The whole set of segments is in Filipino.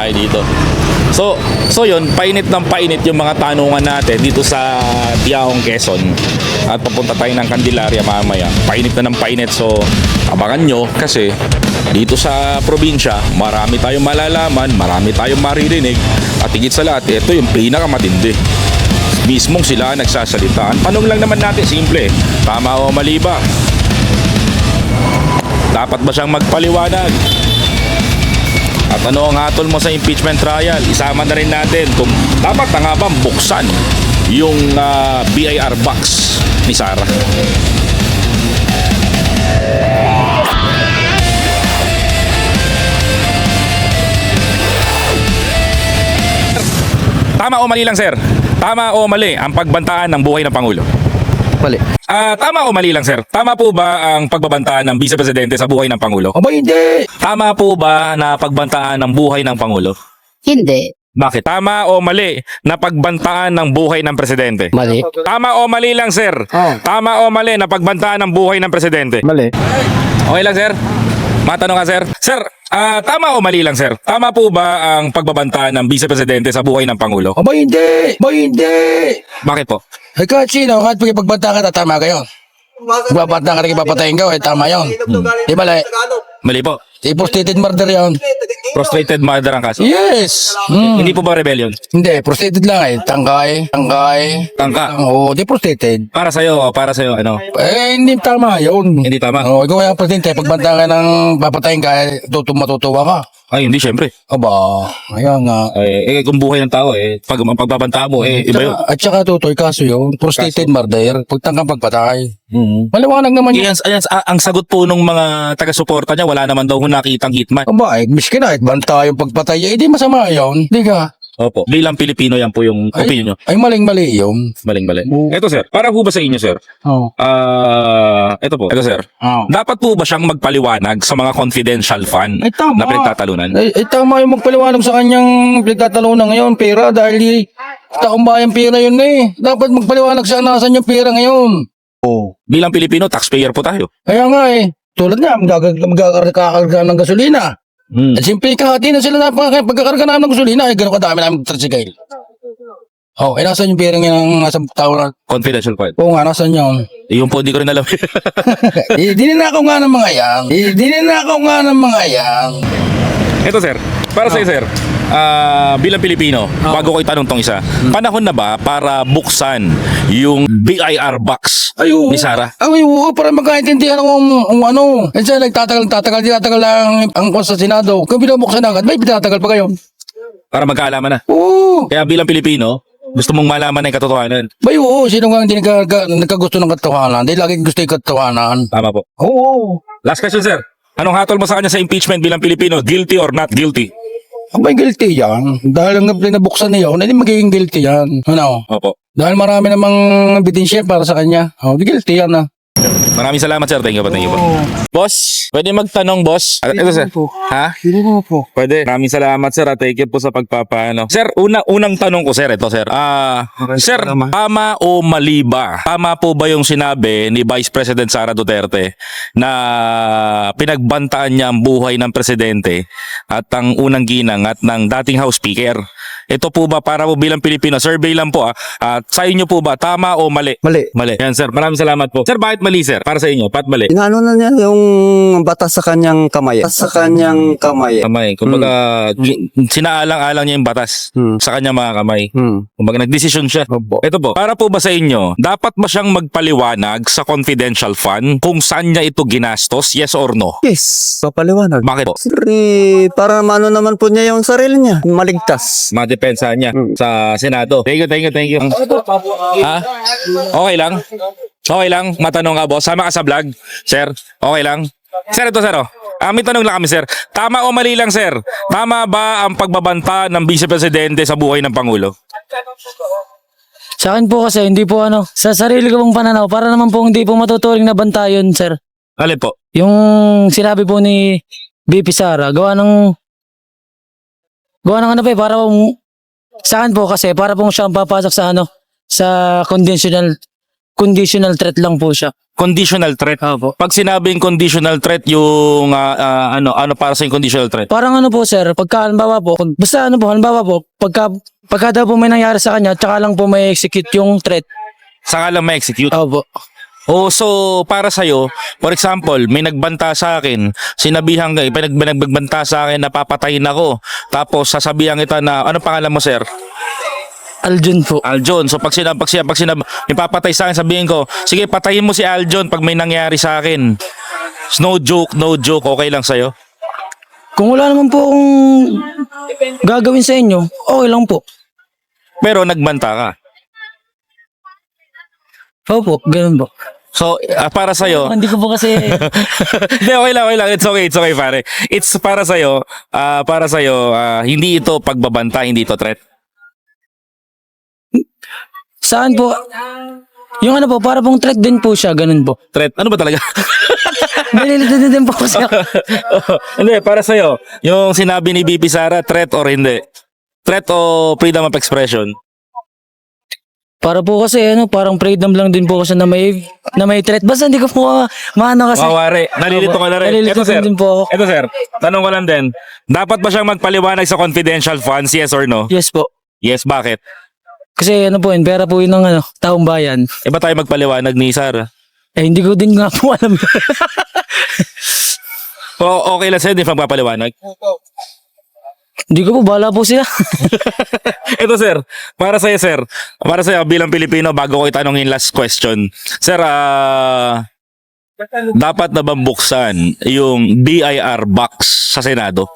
tayo dito. So yun, painit ng painit yung mga tanungan natin dito sa Tiahong, Quezon. At papunta tayo ng Candelaria mamaya. Painit na ng painit. So abangan nyo kasi dito sa probinsya, marami tayong malalaman, marami tayong maririnig. At higit sa lahat, ito yung pinakamatindi. Mismong sila nagsasalita. Ang tanong lang naman natin, simple. Tama o mali ba? Dapat ba siyang magpaliwanag? At ano ang hatol mo sa impeachment trial? Isama na rin natin kung dapat na nga bang buksan yung BIR box ni Sara. Tama o mali lang, sir? Tama o mali ang pagbantaan ng buhay ng Pangulo? Mali. Tama o mali lang, sir? Tama po ba ang pagbabantaan ng Vice Presidente sa buhay ng Pangulo? Aba, hindi. Tama po ba na pagbantaan ng buhay ng Pangulo? Hindi. Bakit? Tama o mali na pagbantaan ng buhay ng Presidente? Mali. Tama o mali lang, sir? Oh. Tama o mali na pagbantaan ng buhay ng Presidente? Mali. Okay lang, sir? Matanong ka, sir? Sir, tama o mali lang, sir? Tama po ba ang pagbabantaan ng Vice Presidente sa buhay ng Pangulo? Aba, hindi. Aba, hindi. Bakit po? Eh, kahit sino, kahit pagbanta ka, tama kayo. Pagbanta ka, papatayin ka, eh, tama yun. Di ba, Mali po. prostrated murder yun. Prostrated murder ang kaso. Yes. Hindi po ba rebellion? Hindi, prostrated lang eh. Tangkay. Tangka. Oo, di prostrated. Para sa'yo, ano? Eh, hindi tama yun. Hindi tama. Oo, ikaw kaya presidente, pagbanta ka ng papatayin ka, eh, matutuwa ka. Ay, hindi, syempre. Aba, ayan nga. Kung buhay ng tao, pag pagbabantaan mo, iba yun. At saka tutoy, kaso yun, prostrated murder, pagtangkang pagpatay. Maliwanag naman yun. Ayan, ang sagot po ng mga taga-suporta niya, wala naman daw nakitang hitman. Aba, miskin na, banta yung pagpatay, eh, di masama yun. Di ka? Opo. Bilang Pilipino, yan po yung opinion nyo. Ay, maling-mali yun. Maling-mali. Ito, sir. Para po ba sa inyo, sir? Oo. Ito po. Ito, sir. Oo. Dapat po ba siyang magpaliwanag sa mga confidential fund Ay, tama. na pinagtatalunan? Ay, tama yung magpaliwanag sa kanyang pinagtatalunan ngayon, pera, dahil taong bayan pera yun eh. Dapat magpaliwanag sa nasan yung pera ngayon. Bilang Pilipino, taxpayer po tayo. Kaya nga eh, tulad nga, magkakarga ng gasolina. At simple kahati na sila na pagkakarga namin ng gasolina, eh, gano'n kadami namin tricycle. Oh, eh, nasan yung pera ng nasa tao na? Confidential fund. Oo nga, nasan yun? Yung po, hindi ko rin alam. Dininakaw nga ng mga yan. Dininakaw nga ng mga yan. Ito, sir. Para sa sir. Bilang Pilipino, bago ko itanong tong isa, panahon na ba para buksan yung BIR box ni Sara? Ay, oo, para magkaintindihan kung ano. Eh, siya tatagal lang ang kwan sa Senado. Kung binubuksan agad, may pinatagal pa kayo. Para magkaalaman na. Oo. Kaya bilang Pilipino, gusto mong malaman na yung katotohanan. Bay, oo, sino nga hindi nagkagusto ng katotohanan? Dahil lagi gusto yung katotohanan. Tama po. Oo. Last question, sir. Anong hatol mo sa kanya sa impeachment bilang Pilipino? Guilty or not guilty? Abay, guilty yan. Dahil ang nabuksan niya yun, hindi magiging guilty yan. Ano? Opo. Dahil marami namang ebidensya para sa kanya. Oh, guilty yan ah. Maraming salamat, sir. Thank you po, thank you po. Boss, pwede magtanong, boss? Ito, sir. Ha? Hindi mo po. Pwede. Maraming salamat, sir. At thank you po sa pagpapaano. Sir, unang tanong ko, sir. Ito, sir. Sir, tama o mali ba? Tama po ba yung sinabi ni Vice President Sara Duterte na pinagbantaan niya ang buhay ng presidente at ang unang ginang at ng dating House Speaker? Ito po ba para po bilang Pilipino? Survey lang po sa inyo po ba? Tama o mali? Mali. Mali. Yan, sir. Maraming salamat po. Sir, bakit mali, sir? Para sa inyo, bakit mali? Inaano na niya yung batas sa kanyang kamay. Batas sa kanyang kamay. Kamay. Kumbaga, sinaalang-alang niya yung batas sa kanya mga kamay. Kumbaga, nagdesisyon siya. Opo. Ito po, para po ba sa inyo, dapat ba siyang magpaliwanag sa confidential fund kung saan niya ito ginastos? Yes or no? Yes. Papaliwanag. Bakit po? Siyempre, para mano naman po niya yung sarili niya. Maligtas. Madepensa niya sa Senado. Thank you, thank you, thank you. Ha? Okay lang? Okay lang? Matanong ka, boss. Sama ka sa vlog, sir. Okay lang? Sir, ito, sir. May tanong lang kami, sir. Tama o mali lang, sir? Tama ba ang pagbabanta ng Vice Presidente sa buhay ng Pangulo? Sa akin po kasi, hindi po sa sarili ko pong pananaw, para naman po hindi po matuturing na banta yun, sir. Alin po? Yung sinabi po ni BP Sara, gawa ng para sa akin po kasi, para pong siyang papasok sa sa conditional threat lang po siya. Conditional threat. Opo. Pag sinabing conditional threat, yung ano para sa yung conditional threat? Parang ano po sir, pagka halimbawa po, basta ano po, halimbawa po, pagka daw po may nangyari sa kanya, tsaka lang po may execute yung threat. Saka lang ma-execute. Opo. Oh, so para sa for example, may nagbanta sa akin, sinabihan ka, nagbanta sa akin na papatayin ako. Tapos sasabihan kita na, ano pangalan mo, sir? Aljun po. Aljon. So pag may papatay sa akin, sabihin ko, sige, patayin mo si Aljon pag may nangyari sa akin. No joke, okay lang sa'yo? Kung wala naman po akong gagawin sa inyo, okay lang po. Pero nagbanta ka. Opo, ganun po. So, para sa'yo, Hindi ko po kasi, hindi, okay lang. It's okay, pare. It's para sa'yo, hindi ito pagbabanta, hindi ito threat. saan po, yung ano po, para pong threat din po siya, ganun po. Threat? Ano ba talaga? Nalilito din po kasi ako. Hindi, para sa'yo, yung sinabi ni BP Sara, threat or hindi? Threat o freedom of expression? Para po kasi ano, parang freedom lang din po kasi na may threat. Basta hindi ko po maano kasi. Mawari, nalilito ka na rin. Nalilito din po ako. Ito sir, tanong ko lang din, dapat ba siyang magpaliwanag sa confidential funds, yes or no? Yes po. Yes, bakit? Kasi ano po yun, pera po yun ng ano, taong bayan. E ba tayo magpaliwanag ni Sara? Eh hindi ko din nga po alam. O okay lang sa'yo, di pa magpapaliwanag? Hindi ko po, bahala po sila. Ito sir, para sa'yo bilang Pilipino, bago ko itanongin last question. Sir, dapat na bang buksan yung BIR box sa Senado?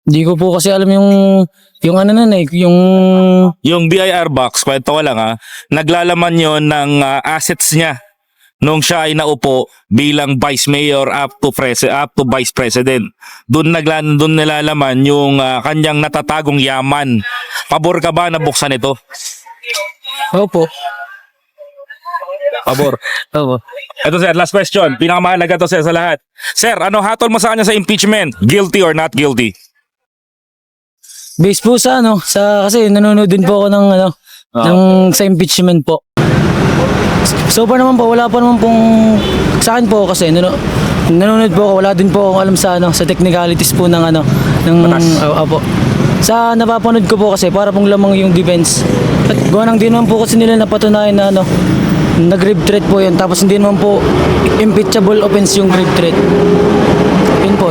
Hindi ko po kasi alam yung ano nun eh, Yung BIR box, kwento ko lang naglalaman yon ng assets niya nung siya ay naupo bilang vice mayor up to vice president. Doon nilalaman yung kanyang natatagong yaman. Pabor ka ba na buksan ito? Opo. Pabor. Opo. Ito sir, last question. Pinakamahalaga to sir sa lahat. Sir, ano hatol mo sa kanya sa impeachment? Guilty or not guilty? Base po sa ano, kasi nanonood din po ako ng ano, sa impeachment po. So far naman po, wala pa naman pong, sa akin po kasi, nanonood po ako, wala din po akong alam sa ano, sa technicalities po ng ano, ng, opo. Sa napapanood ko po kasi, para pong lamang yung defense. At gawa nang di naman po kasi nila napatunayan na ano, nag-grave threat po yun, tapos hindi naman po impeachable offense yung grave threat. Yun po,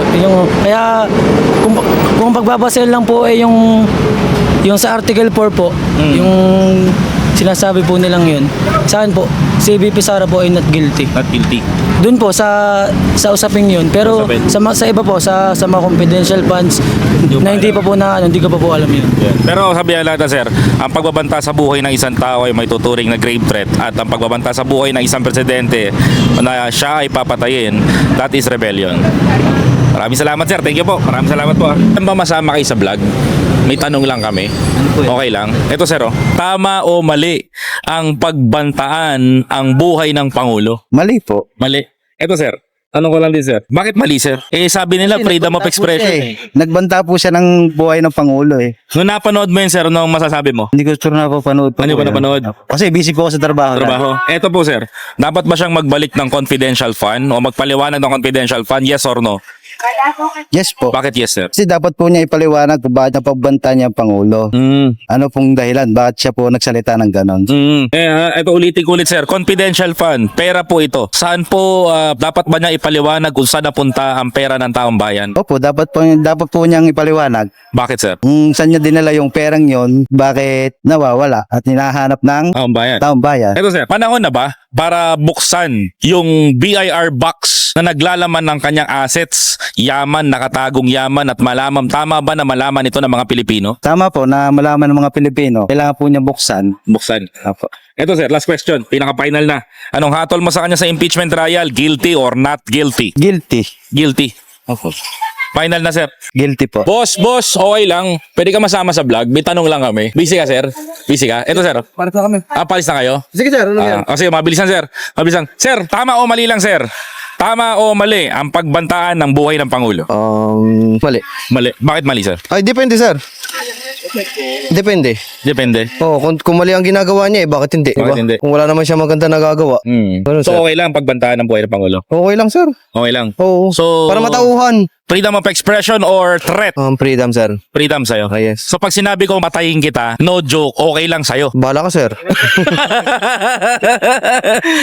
kaya kung pagbabasel lang po ay yung sa Article 4 po, yung sinasabi po nilang yun. Saan po? Si VP Sara po ay not guilty. Not guilty. Doon po sa usaping yun. Pero sa iba po, sa mga confidential funds na hindi pa po hindi ko pa po alam yun. Pero sabi natin sir, ang pagbabanta sa buhay ng isang tao ay may tuturing na grave threat at ang pagbabanta sa buhay ng isang presidente na siya ay papatayin, that is rebellion. Maraming salamat sir, thank you po. Maraming salamat po. Ano ba masama kayo sa vlog? May tanong lang kami. Okay lang. Ito sir, tama o mali ang pagbantaan ang buhay ng Pangulo? Mali po. Mali. Ito sir, tanong ko lang din sir. Bakit mali sir? Eh sabi nila freedom of expression eh. Nagbanta po siya ng buhay ng Pangulo eh. Nung napanood mo yun sir, anong masasabi mo? Hindi ko sure na po panood po. Ano ba yun. napanood? Kasi busy po ako sa trabaho. Ito po sir, dapat ba siyang magbalik ng confidential fund o magpaliwanag ng confidential fund, yes or no? Yes po. Bakit yes sir? Kasi dapat po niya ipaliwanag kung bakit napagbanta niya ang Pangulo. Ano pong dahilan? Bakit siya po nagsalita ng ganon? Ito ulitin sir, confidential fund, pera po ito. Saan po dapat ba niya ipaliwanag kung saan napunta ang pera ng taong bayan? Opo, dapat po niyang ipaliwanag Bakit sir? kung saan niya dinala yung perang yon, bakit nawawala at hinahanap ng Taong bayan. taong bayan. Ito sir, panahon na ba para buksan yung BIR box na naglalaman ng kanyang assets, yaman, nakatagong yaman at malaman, tama ba na malaman ito ng mga Pilipino? Tama po na malaman ng mga Pilipino, kailangan po niya buksan. Buksan. Opo. Ito sir, last question, pinaka-final na. Anong hatol mo sa kanya sa impeachment trial? Guilty or not guilty? Guilty. Guilty. Opo. Final na sir. Guilty po. Boss, okay lang. Pwede ka masama sa vlog. May tanong lang kami. Busy ka, sir? Busy ka? Ito, sir. Palit na kami. Palis na kayo? Sige sir, ano yan? Sige, mabilisan, sir. Mabilisan. Sir, tama o mali lang, sir? Tama o mali ang pagbantaan ng buhay ng Pangulo? Mali. Mali. Bakit mali, sir? Ay, depende sir. Depende. Depende. Oo, kung mali ang ginagawa niya, bakit hindi? Bakit Diba? hindi? Kung wala naman siya maganda nagagawa. Ganun, So sir. okay lang pagbantaan ng buhay ng Pangulo? Okay lang, sir. Okay lang. Oo. So, Para matauhan. freedom of expression or threat? Freedom, sir. Freedom sa'yo. Ah, yes. So pag sinabi ko patayin kita, no joke, okay lang sa'yo. Bahala ka, sir.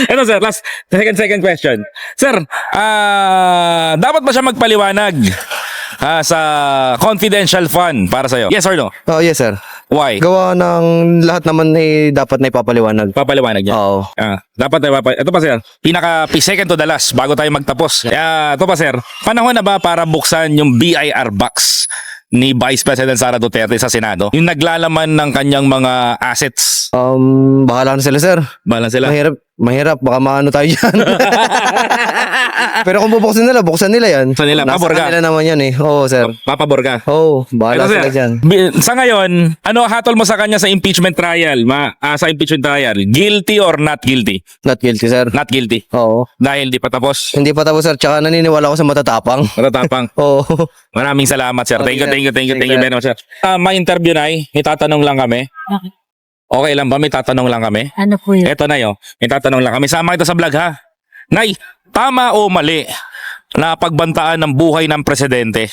Ito sir, last second question. Sir, dapat ba siya magpaliwanag sa confidential fund para sa'yo? Yes or no? Oh, yes, sir. Why? Gawa ng lahat naman dapat na ipapaliwanag. Papaliwanag niya. Oo. Dapat ito pa sir, second to the last bago tayo magtapos. Ito pa sir, panahon na ba para buksan yung BIR box ni Vice President Sara Duterte sa Senado? Yung naglalaman ng kanyang mga assets. Bahala na sila, sir. Bahala sila. Mahirap. Baka maano tayo dyan. Pero kung bubuksan nila yan. Buksan nila, Nasa pabor ka. kanila naman yan eh. Oo, sir. Papabor ka. Oo, bahala Ito, sila sir, dyan. Sa ngayon, ano hatol mo sa kanya sa impeachment trial? Sa impeachment trial, guilty or not guilty? Not guilty, sir. Not guilty. Oo. Dahil di pa tapos. Hindi pa tapos, sir. Tsaka naniniwala ako sa matatapang. Matatapang. Oo. Maraming salamat, sir. Thank you Thank you, very much, sir. May interview na may tatanong lang kami. Okay lang ba? May tatanong lang kami. Ano po yun? Eto na yun. May tatanong lang kami. Sama kita sa vlog, ha? Nay, tama o mali na pagbantaan ng buhay ng presidente?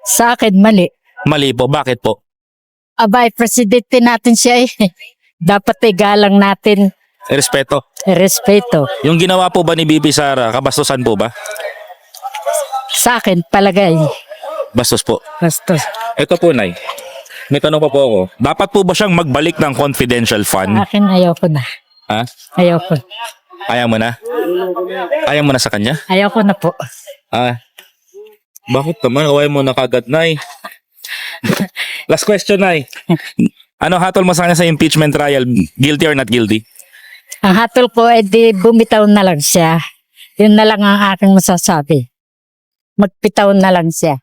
Sa akin, mali. Mali po. Bakit po? Abay, presidente natin siya eh. Dapat igalang natin. Respeto. Respeto. Yung ginawa po ba ni Bibi Sara, kabastusan po ba? Sa akin, palagay. Bastos po. Basta. Ito po, Nay. May tanong pa po ako. Dapat po ba siyang magbalik ng confidential Sa fund? akin, ayaw ko na. Ha? Ayaw ko. Ayaw mo na? Ayaw mo na sa kanya? Ayaw ko na po. Bakit naman? Ayaw mo na kagad, Nay. Last question, Nay. Ano hatol mo sa kanya sa impeachment trial? Guilty or not guilty? Ang hatol ko ay di bumitaw na lang siya. Yun na lang ang aking masasabi. Magpitaw na lang siya.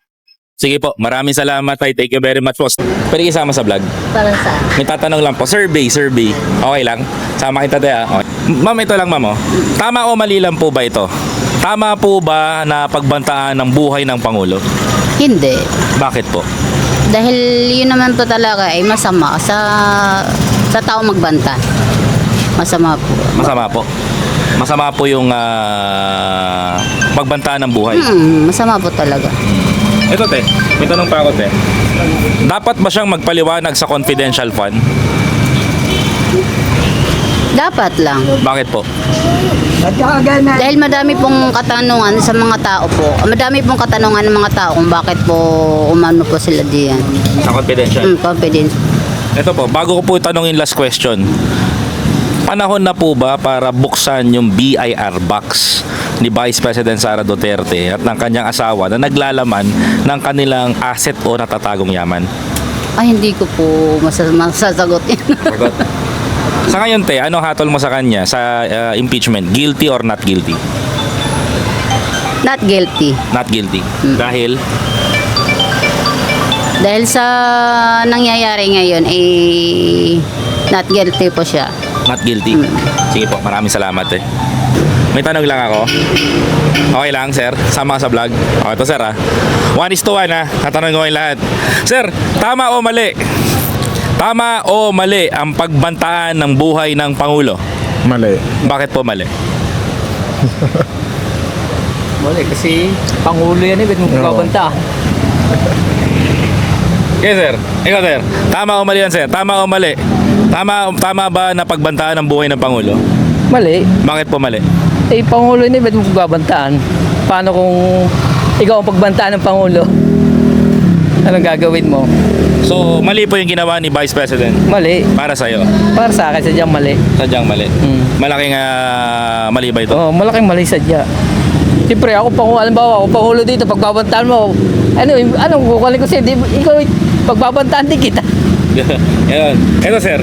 Sige po, maraming salamat, Tay. Thank you very much po. Pwede isama sa vlog? Para sa May tatanong lang po. Survey. Okay lang? Sama kita, Tay. Okay. Ma'am, ito lang, ma'am. Tama o mali lang po ba ito? Tama po ba na pagbantaan ng buhay ng Pangulo? Hindi. Bakit po? Dahil yun naman po talaga ay masama sa tao magbanta. Masama po. Masama po. Masama po yung pagbantaan ng buhay. Masama po talaga. Ito, te. May tanong pa ako, te. Dapat ba siyang magpaliwanag sa confidential fund? Dapat lang. Bakit po? Dahil madami pong katanungan sa mga tao po. Madami pong katanungan ng mga tao kung bakit po umano po sila diyan. Sa confidential. Confidence. Ito po, bago ko po tanongin last question. Panahon na po ba para buksan yung BIR box ni Vice President Sara Duterte at ng kanyang asawa na naglalaman ng kanilang asset o natatagong yaman? Ay, hindi ko po masasagot yan. Sagot. Sa ngayon, te, ano hatol mo sa kanya sa impeachment? Guilty or not guilty? Not guilty. Not guilty. Dahil? Dahil sa nangyayari ngayon, not guilty po siya. Not guilty. Sige po, maraming salamat, eh. May tanong lang ako. Okay lang, sir? Sama ka sa vlog? Okay, ito, sir, ha? 1:1, ha? Tatanong ko kayo lahat. Sir, tama o mali? Tama o mali ang pagbantaan ng buhay ng Pangulo? Mali. Bakit po mali? Mali, kasi Pangulo yan eh, ba't mo babanta? Okay, sir. Ikaw, sir. Tama o mali yan, sir? Tama o mali? Tama ba na pagbantaan ng buhay ng Pangulo? Mali. Bakit po mali? Eh, Pangulo yun eh, ba't mo babantaan? Paano kung ikaw ang pagbantaan ng Pangulo? Anong gagawin mo? So, mali po yung ginawa ni Vice President Mali. para sa'yo. Para sa akin, sadyang mali. Sadyang mali. Malaking mali ba ito? Oo, malaking mali sadya. Siyempre, halimbawa, ako Pangulo dito, pagbabantaan mo, anong kukunin ko sa'yo? Ikaw, pagbabantaan din kita. Yan. Ito, sir.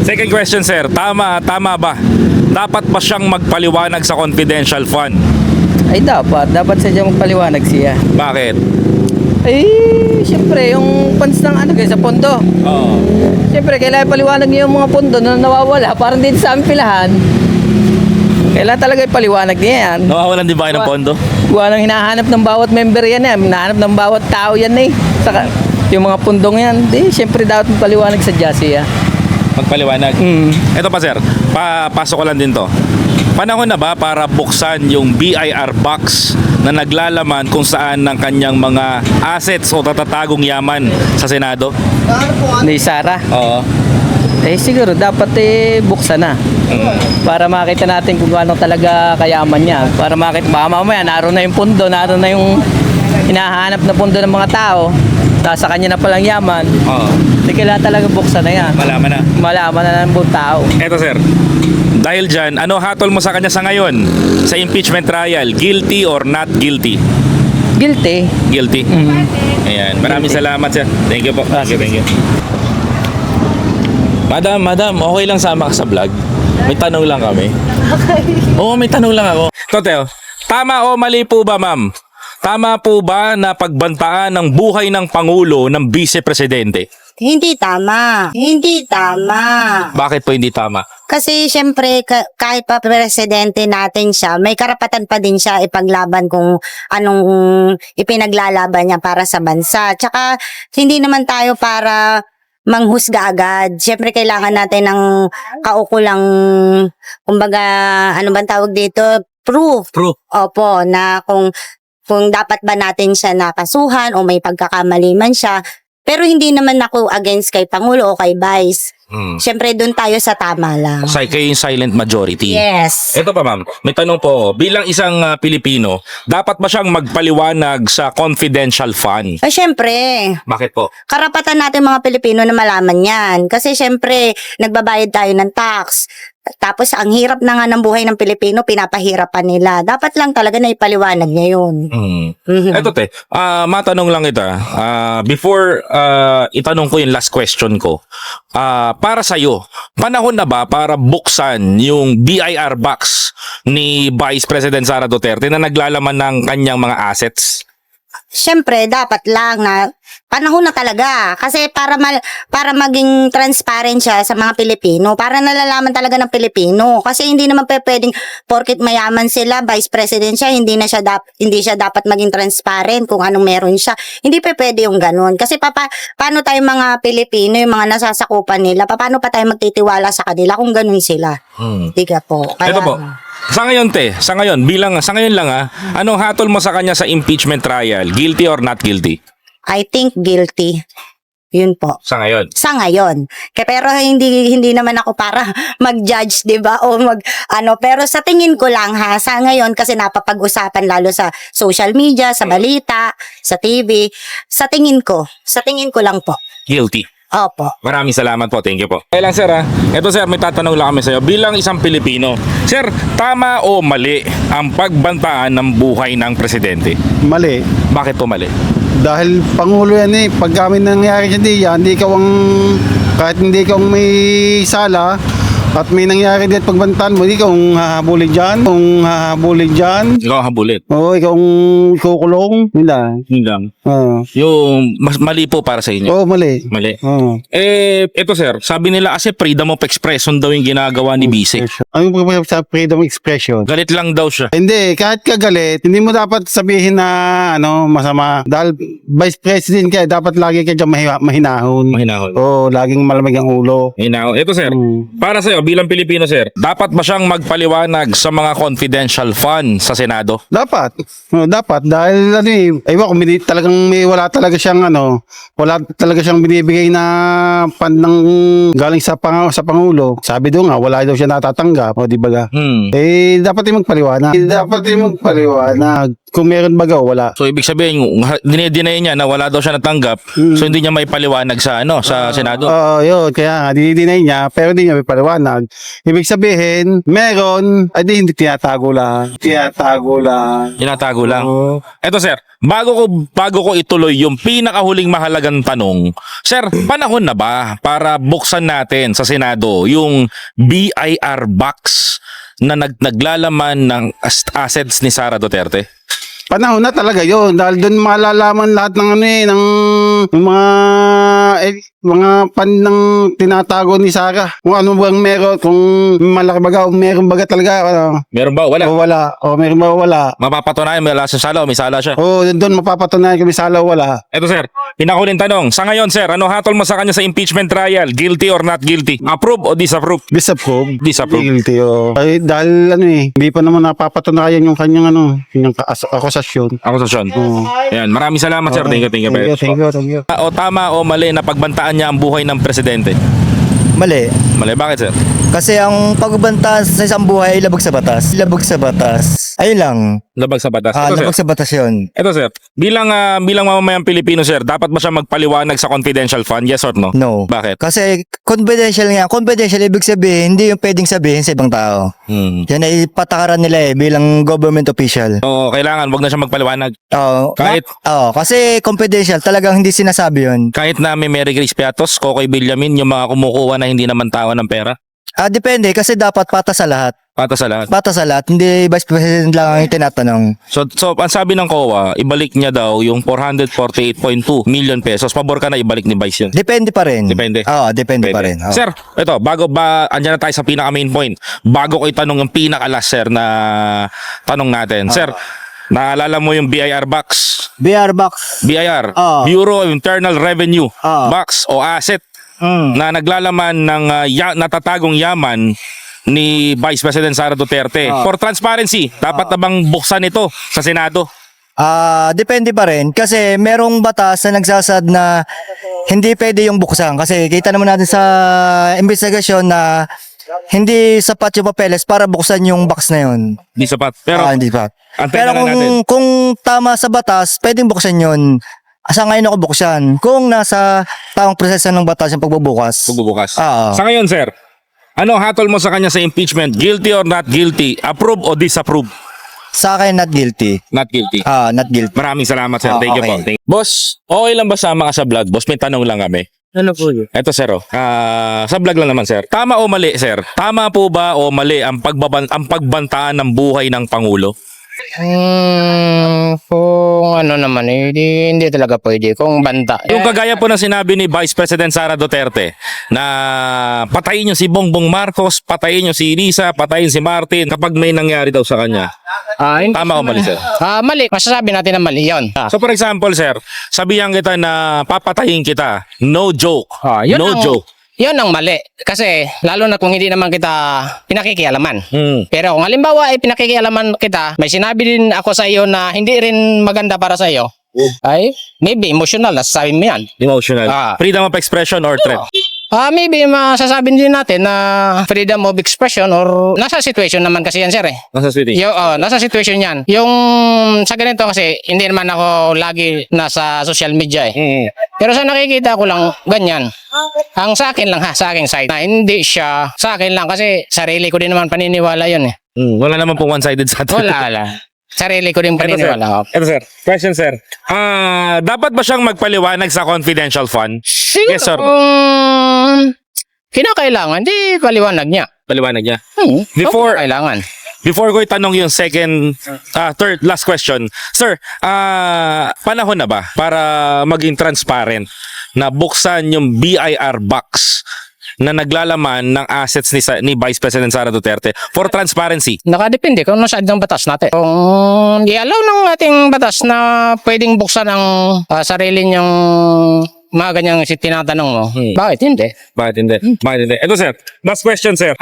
Second question, sir. Tama ba? Dapat ba siyang magpaliwanag sa confidential fund? Ay, dapat sadyang magpaliwanag siya. Bakit? Eh, siyempre, yung funds ng sa pondo. Oo. Siyempre, kailangan paliwanag niyo yung mga pondo na nawawala. Parang dito sa aming pilahan. Kailangan talaga ipaliwanag niya yan. Nawawalan din ba kayo ng pondo? Gawa ng hinahanap ng bawat member yan eh. Hinahanap ng bawat tao yan eh. Saka, yung mga pundong yan, di, syempre dapat magpaliwanag sa Jassy, Magpaliwanag. Ito pa sir, pasok ko lang din to. Panahon na ba para buksan yung BIR box na naglalaman kung saan ng kanyang mga assets o tatatagong yaman sa Senado? Ni Sara. Oo. Siguro dapat buksan na. Para makita natin kung ano talaga kayaman niya. Para makita, baka mamaya naroon na yung pundo, naroon na yung hinahanap na pundo ng mga tao. Sa kanya na palang yaman. Oo. Hindi kailangan talaga buksan na yan. Malaman na. Malaman na ng buong tao. Eto sir, dahil dyan, ano hatol mo sa kanya sa ngayon? Sa impeachment trial, guilty or not guilty? Guilty. Guilty. Ayan, maraming salamat sir. Thank you po. Thank you. Madam, okay lang sama ka sa vlog? May tanong lang kami. Oo, may tanong lang ako. Toteo, tama o mali po ba ma'am? Tama po ba na pagbantaan ng buhay ng Pangulo ng Vice Presidente? Hindi tama. Hindi tama. Bakit po hindi tama? Kasi syempre kahit pa presidente natin siya, may karapatan pa din siya ipaglaban kung anong ipinaglalaban niya para sa bansa. Tsaka hindi naman tayo para manghusga agad. Syempre kailangan natin ng kaukulang, kumbaga, ano bang tawag dito? Proof. Proof. Opo, na kung dapat ba natin siya nakasuhan o may pagkakamali man siya. Pero hindi naman ako against kay Pangulo o kay Vice. Siyempre, doon tayo sa tama lang. Kayo yung silent majority. Yes. Ito pa ma'am, may tanong po ako. Bilang isang Pilipino, dapat ba siyang magpaliwanag sa confidential fund? Siyempre, Bakit po? karapatan natin mga Pilipino na malaman yan. Kasi siyempre, nagbabayad tayo ng tax. Tapos, ang hirap na nga ng buhay ng Pilipino, pinapahirapan nila. Dapat lang talaga na ipaliwanag niya yun. Ito te, matanong lang kita. Before itanong ko yung last question ko, para sa'yo, panahon na ba para buksan yung BIR box ni Vice President Sara Duterte na naglalaman ng kanyang mga assets? Siyempre, dapat lang na panahon na talaga. Kasi para maging transparent siya sa mga Pilipino, para nalalaman talaga ng Pilipino. Kasi hindi naman pwedeng porket mayaman sila, Vice President siya, hindi siya dapat maging transparent kung anong meron siya. Hindi pwede yung ganun. Kasi paano tayo mga Pilipino, yung mga nasasakupan nila, paano pa tayo magtitiwala sa kanila kung ganun sila? Diga po. Kaya, Ito po. Sa ngayon sa ngayon lang anong hatol mo sa kanya sa impeachment trial? Guilty or not guilty? I think guilty. Yun po. Sa ngayon. Sa ngayon. Pero hindi naman ako para mag-judge, 'di ba? O pero sa tingin ko lang sa ngayon kasi napapag-usapan lalo sa social media, sa balita, sa TV, sa tingin ko lang po. Guilty. Opo. Maraming salamat po. Thank you po. Okay lang sir Ito sir, may tatanong lang kami sa iyo. Bilang isang Pilipino, sir, tama o mali ang pagbantaan ng buhay ng presidente? Mali. Bakit po mali? Dahil Pangulo yan pag kami nangyari sa diyan, kahit hindi ka may sala, at may nangyari dito pagbantaan mo, ikaw ang hahabulin dyan. Ikaw ang habulit. Oo, ikaw ang kukulong. Yun lang. Yun lang. Oo. Yung mas mali po para sa inyo. Oo, mali. Mali. Oo. Ito sir, sabi nila kasi freedom of expression daw yung ginagawa ni Vice. Ano ba sa freedom of expression? Galit lang daw siya. Hindi, kahit kagalit, hindi mo dapat sabihin na masama. Dahil Vice President ka, dapat lagi ka dyan mahinahon. Mahinahon. Oo, laging malamig ang ulo. Ito sir, para sa iyo bilang Pilipino sir, dapat ba siyang magpaliwanag sa mga confidential fund sa Senado? Dapat. Dapat. Dahil ewan kung wala talaga siyang binibigay na pan ng galing sa Pangulo. Sabi doon nga, wala daw siya natatanggap. O, di ba ga? Dapat yung magpaliwanag. Kung meron baga, wala. So ibig sabihin, dinideny niya na wala daw siya natanggap, so hindi niya may paliwanag sa Senado. Oo, yun. Kaya nga, dinideny niya, pero hindi niya may paliwanag. Ibig sabihin, meron, hindi tinatago lang. Tinatago lang. Eto sir, bago ko ituloy yung pinakahuling mahalagang tanong, sir, panahon na ba para buksan natin sa Senado yung BIR box na naglalaman ng assets ni Sara Duterte? Panahon na talaga yun dahil doon malalaman lahat ng mga pan ng tinatago ni Sara. Kung ano bang meron, kung malaki baga, o meron baga talaga, Meron ba? Wala. o wala, o meron ba o wala. Mapapatunayan wala sa sala o may sala siya. O doon mapapatunayan kami sala o wala. Eto sir, pinakuling tanong. Sa ngayon sir, ano hatol mo sa kanya sa impeachment trial? Guilty or not guilty? Approve o disapprove? Disapprove. Disapprove. Guilty, o. Ay, dahil hindi pa naman napapatunayan yung kanyang kanyang akusasyon. Akusasyon. Oo. Yan, maraming salamat sir. Thank you, thank you. Thank you. O tama o mali na pagbantaan niya ang buhay ng presidente? Mali. Mali, bakit sir? Kasi ang pagbanta sa isang buhay ay labag sa batas. Labag sa batas. Ayun lang. Labag sa batas. Ito, sir. Labag sa batas yun. Ito sir, bilang mamamayang Pilipino sir, dapat ba siya magpaliwanag sa confidential fund? Yes or no? No. Bakit? Kasi confidential nga. Confidential ibig sabihin, hindi yung pwedeng sabihin sa ibang tao. Yan ay patakaran nila bilang government official. Oo, kailangan wag na siya magpaliwanag. Oo. Kahit- Kasi confidential, talagang hindi sinasabi yun. Kahit na may Mary Grace Piatos, Kokoy Villamin, yung mga kumukuha na hindi naman tao ng pera. Depende kasi dapat patas sa lahat. Pata sa lahat. Patas sa lahat, hindi vice president lang ang tinatanong. So ang sabi ng COA, ibalik niya daw yung 448.2 million pesos. Pabor ka na ibalik ni Vice yun. Depende pa rin. Depende. Oo, depende pa rin. Oo. Sir, ito, andyan na tayo sa pinaka main point. Bago ko itanong yung pinaka last, sir, na tanong natin. Sir, naalala mo yung BIR box? BR box. BIR, Bureau of Internal Revenue box o asset na naglalaman ng natatagong yaman ni Vice President Sara Duterte. For transparency, dapat na bang buksan ito sa Senado? Depende pa rin kasi merong batas na nagsasad na hindi pwede yung buksan kasi kita naman natin sa investigasyon na hindi sapat yung papeles para buksan yung box na yun. Di sapat. Pero, Hindi pa. antayin Pero na lang natin. kung tama sa batas, pwedeng buksan yun. Sa ngayon ako buksan. Kung nasa tamang proseso ng batas yung pagbubukas. Pagbubukas. Oo. Sa ngayon, sir, ano hatol mo sa kanya sa impeachment? Guilty or not guilty? Approve o disapprove? Sa akin, not guilty. Not guilty. Not guilty. Maraming salamat, sir. Thank you po. Okay. Boss, okay lang ba sama ka sa vlog? Boss, may tanong lang kami. Ano po yun? Eto, sir. Sa vlog lang naman, sir. Tama o mali, sir? Tama po ba o mali ang pagbantaan ng buhay ng Pangulo? Kung ano naman, hindi talaga pwede. Kung banta. Yung kagaya po ng sinabi ni Vice President Sara Duterte na patayin niyo si Bongbong Marcos, patayin niyo si Risa, patayin si Martin kapag may nangyari daw sa kanya. Tama o mali, sir? Mali. Masasabi natin na mali yun. So for example, sir, sabihan kita na papatayin kita. No joke. Yun No ang- joke. Yun ang mali. Kasi lalo na kung hindi naman kita pinakikialaman. Hmm. Pero kung halimbawa ay pinakikialaman kita, may sinabi din ako sa iyo na hindi rin maganda para sa iyo, ay maybe emotional, nasasabi mo yan. Emotional. Freedom of expression or threat? Maybe masasabi din natin na freedom of expression or nasa situation naman kasi yan, sir eh. Nasa sweetie. Nasa situation yan. Yung sa ganito kasi, hindi naman ako lagi nasa social media eh. Pero sa nakikita ko lang, ganyan. Ang sa akin lang sa aking side, na hindi siya sa akin lang kasi sarili ko din naman paniniwala yun eh. Wala naman pong one-sided sa atin. Wala. Sarili ko din paniniwala. Ito, sir. Question, sir. Dapat ba siyang magpaliwanag sa confidential fund? Siguro, Yes, sir. kinakailangan, di paliwanag niya. Paliwanag niya. Before, kailangan. Before ko itanong yung last question. Sir, panahon na ba para maging transparent na buksan yung BIR box na naglalaman ng assets ni Vice President Sara Duterte for transparency? Nakadepende kung ano side ng batas natin. Kung i-allow ng ating batas na pwedeng buksan ang sarili niyang mga ganyang tinatanong mo, bakit hindi? Bakit hindi? Bakit hindi? Ito, sir. Last question, sir.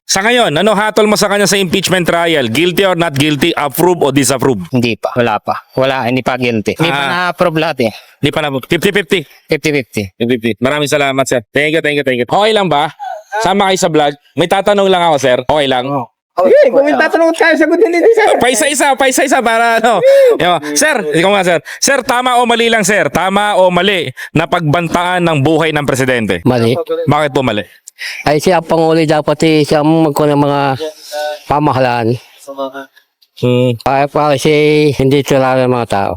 Sa ngayon, ano hatol mo sa kanya sa impeachment trial? Guilty or not guilty? Approve o disapprove? Hindi pa. Wala pa. Hindi pa guilty. Hindi pa na-approve lahat eh. Hindi pa na. 50-50. 50-50. 50-50. Maraming salamat, sir. Thank you. Okay lang ba? Sama kayo sa vlog. May tatanong lang ako, sir. Okay lang? Okay, kung may tatanong tayo, sagutin din sir. Paisa-isa para ano. Sir, ikaw nga, sir. Sir, tama o mali lang, sir? Tama o mali na pagbantaan ng buhay ng presidente? Mali. Bakit po mali? Ay siya ang Pangulo, dapat siya ang magkuha ng mga pamahalaan. Kasi hindi tulad ng mga tao.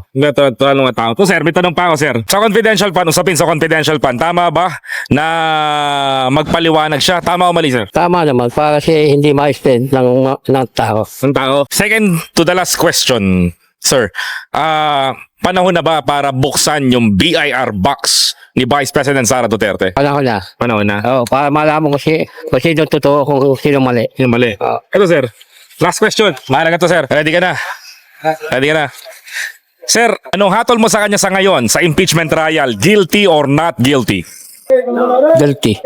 Tanong nga tao. Sir, may tanong pa ako, sir. Sa confidential fund, usapin sa confidential fund, tama ba na magpaliwanag siya? Tama o mali, sir? Tama naman, para kasi hindi ma-spend ng tao. Ng tao. Second to the last question, sir. Panahon na ba para buksan yung BIR box ni Vice President Sara Duterte? Panahon na. Panahon na. Oo, para malaman ko kung sino totoo, kung sino mali. Yung mali. Ito, sir. Last question. Mahalaga to, sir. Ready ka na? Ready ka na? Sir, anong hatol mo sa kanya sa ngayon sa impeachment trial? Guilty or not guilty? Guilty.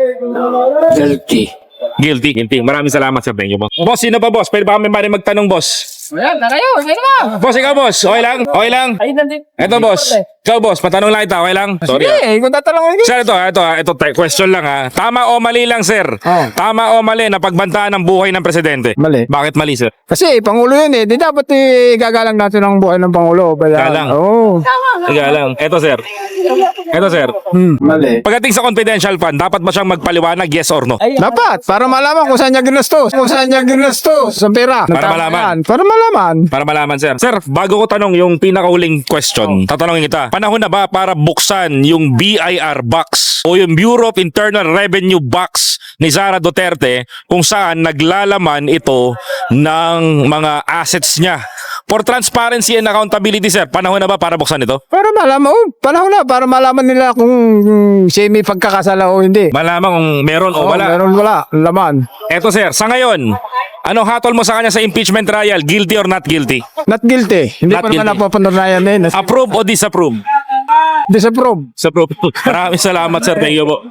Guilty. Guilty. Guilty. Maraming salamat, sir. Thank you, boss. Boss, sino ba, boss? Pwede ba kami magtanong, boss? Ayan, na kayo. Hindi naman. Boss, ikaw, boss. Okay lang? Okay lang? Ito, boss. Ikaw, boss. Patanong lang ito. Okay lang? Sorry. Kung tatanungin ko. Sir, ito, question lang ha. Tama o mali lang, sir? Tama o mali na pagbantaan ng buhay ng presidente? Mali. Bakit mali, sir? Kasi Pangulo yun eh. Di dapat gagalang natin ang buhay ng Pangulo. Galang. Oo. Galang. Ito, sir. Ito, sir. Mali. Pagdating sa confidential fund, dapat ba siyang magpaliwanag, yes or no? Dapat. Para malaman kung saan niya ginastos. Kung saan niya ginastos. Sa pera. Para malaman. Para malaman. Para malaman, sir. Sir, bago ko tanong yung pinakahuling question, tatanungin kita. Panahon na ba para buksan yung BIR box o yung Bureau of Internal Revenue box ni Sara Duterte kung saan naglalaman ito ng mga assets niya? For transparency and accountability, sir, panahon na ba para buksan ito? Para malaman. Panahon na. Para malaman nila kung siya may pagkakasala o hindi. Malaman kung meron o wala. Meron wala. Laman. Eto, sir, sa ngayon, anong hatol mo sa kanya sa impeachment trial? Guilty or not guilty? Not guilty. Hindi Not pa naman guilty. napapatunayan eh. Approve o disapprove? Disapprove. Disapprove. Maraming salamat, sir. Thank you po.